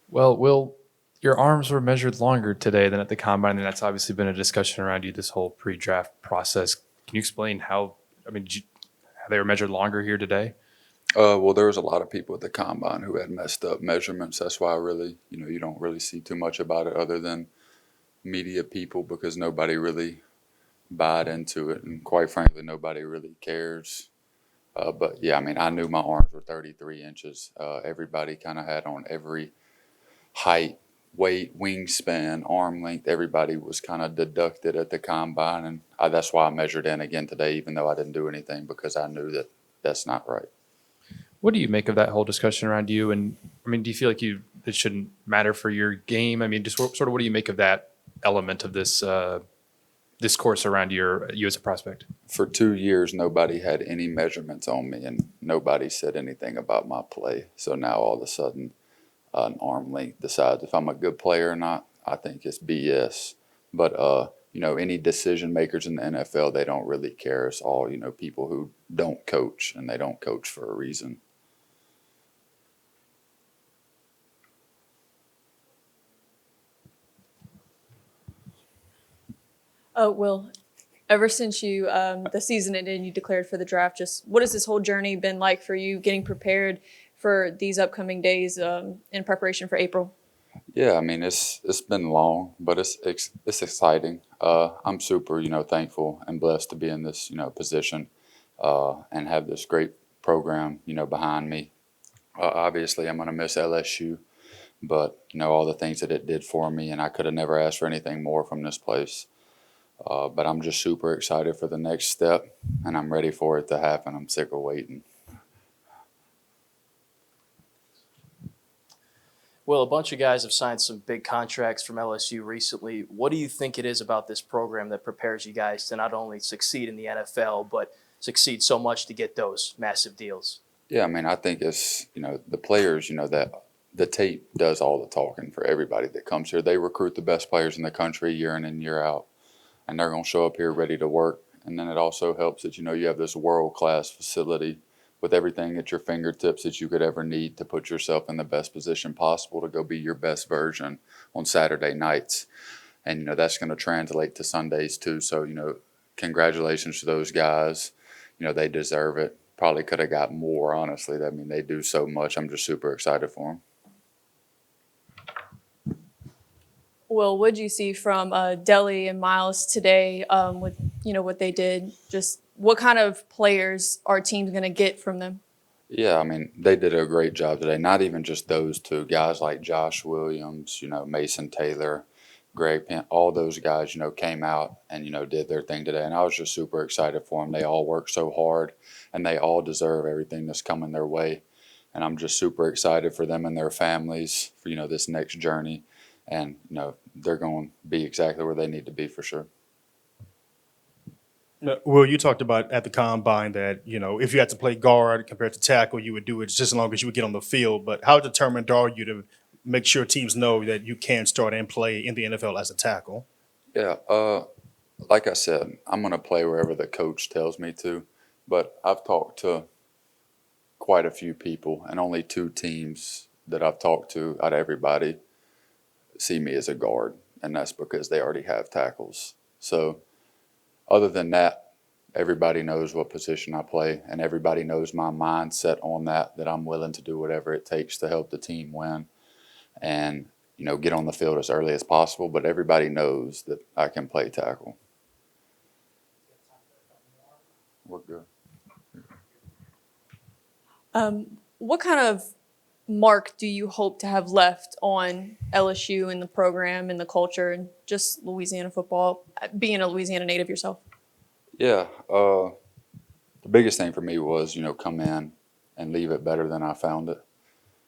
Well, Will, your arms were measured longer today than at the combine, and that's obviously been a discussion around you this whole pre-draft process. Can you explain how? I mean, how they were measured longer here today? Well, there was a lot of people at the combine who had messed up measurements. That's why you don't really see too much about it other than media people because nobody really bought into it, and quite frankly, nobody really cares. But yeah, I mean, I knew my arms were 33 inches. Everybody kind of had on every height, weight, wingspan, arm length. Everybody was kind of deducted at the combine, and that's why I measured in again today, even though I didn't do anything because I knew that that's not right. What do you make of that whole discussion around you? And I mean, do you feel like it shouldn't matter for your game? I mean, just sort of what do you make of that element of this discourse around you as a prospect? For 2 years, nobody had any measurements on me, and nobody said anything about my play. So now all of a sudden, an arm length decides if I'm a good player or not. I think it's BS. But any decision makers in the NFL, they don't really care. It's all people who don't coach, and they don't coach for a reason. Oh, Will, ever since the season ended and you declared for the draft, just what has this whole journey been like for you getting prepared for these upcoming days in preparation for April? Yeah, I mean it's been long, but it's exciting. I'm super thankful and blessed to be in this position and have this great program behind me. Obviously, I'm going to miss LSU, but all the things that it did for me, and I could have never asked for anything more from this place. But I'm just super excited for the next step, and I'm ready for it to happen. I'm sick of waiting. Well, a bunch of guys have signed some big contracts from LSU recently. What do you think it is about this program that prepares you guys to not only succeed in the NFL, but succeed so much to get those massive deals? Yeah, I mean, I think it's the players. That the tape does all the talking for everybody that comes here. They recruit the best players in the country year in and year out, and they're going to show up here ready to work. And then it also helps that you have this world-class facility with everything at your fingertips that you could ever need to put yourself in the best position possible to go be your best version on Saturday nights. And that's going to translate to Sundays too. So congratulations to those guys. They deserve it. Probably could have got more, honestly. I mean, they do so much. I'm just super excited for them. Will, what did you see from Deli and Miles today with what they did? Just what kind of players are teams going to get from them? Yeah, I mean, they did a great job today. Not even just those two guys like Josh Williams, Mason Taylor, Greg Penn, all those guys, came out and, did their thing today. And I was just super excited for them. They all worked so hard and they all deserve everything that's coming their way. And I'm just super excited for them and their families for, this next journey. And, they're going to be exactly where they need to be for sure. Well, you talked about at the combine that, if you had to play guard compared to tackle, you would do it just as long as you would get on the field. But how determined are you to make sure teams know that you can start and play in the NFL as a tackle? Yeah, like I said, I'm going to play wherever the coach tells me to. But I've talked to quite a few people, and only two teams that I've talked to out of everybody see me as a guard, and that's because they already have tackles. So other than that, everybody knows what position I play, and everybody knows my mindset on that I'm willing to do whatever it takes to help the team win and, get on the field as early as possible. But everybody knows that I can play tackle. We're good. What kind of mark do you hope to have left on LSU and the program and the culture and just Louisiana football, being a Louisiana native yourself? Yeah, the biggest thing for me was, come in and leave it better than I found it,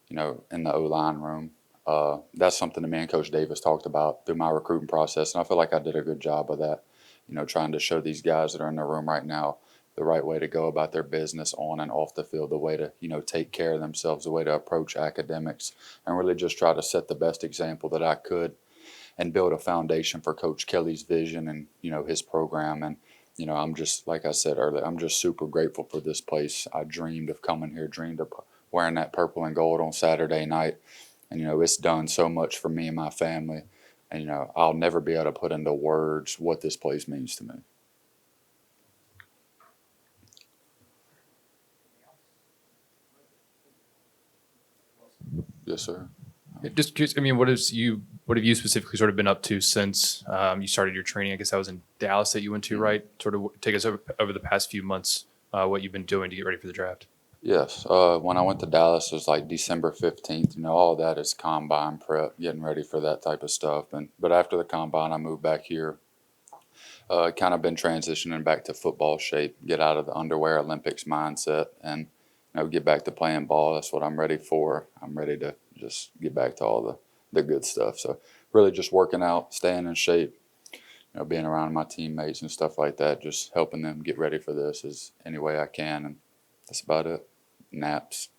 in the O-line room. That's something that me and Coach Davis talked about through my recruiting process, and I feel like I did a good job of that, trying to show these guys that are in the room right now the right way to go about their business on and off the field, the way to, take care of themselves, the way to approach academics, and really just try to set the best example that I could and build a foundation for Coach Kelly's vision and, his program. And, I'm just, like I said earlier, I'm just super grateful for this place. I dreamed of coming here, dreamed of wearing that purple and gold on Saturday night. And, it's done so much for me and my family. And, I'll never be able to put into words what this place means to me. Yes, sir. Just curious, I mean, what have you specifically sort of been up to since you started your training? I guess that was in Dallas that you went to, right? Sort of take us over the past few months, what you've been doing to get ready for the draft. Yes. When I went to Dallas, it was like December 15th. All that is combine prep, getting ready for that type of stuff. But after the combine, I moved back here. Kind of been transitioning back to football shape, get out of the underwear Olympics mindset, and get back to playing ball. That's what I'm ready for. I'm ready to just get back to all the good stuff. So really just working out, staying in shape, being around my teammates and stuff like that, just helping them get ready for this as any way I can. And that's about it. Naps.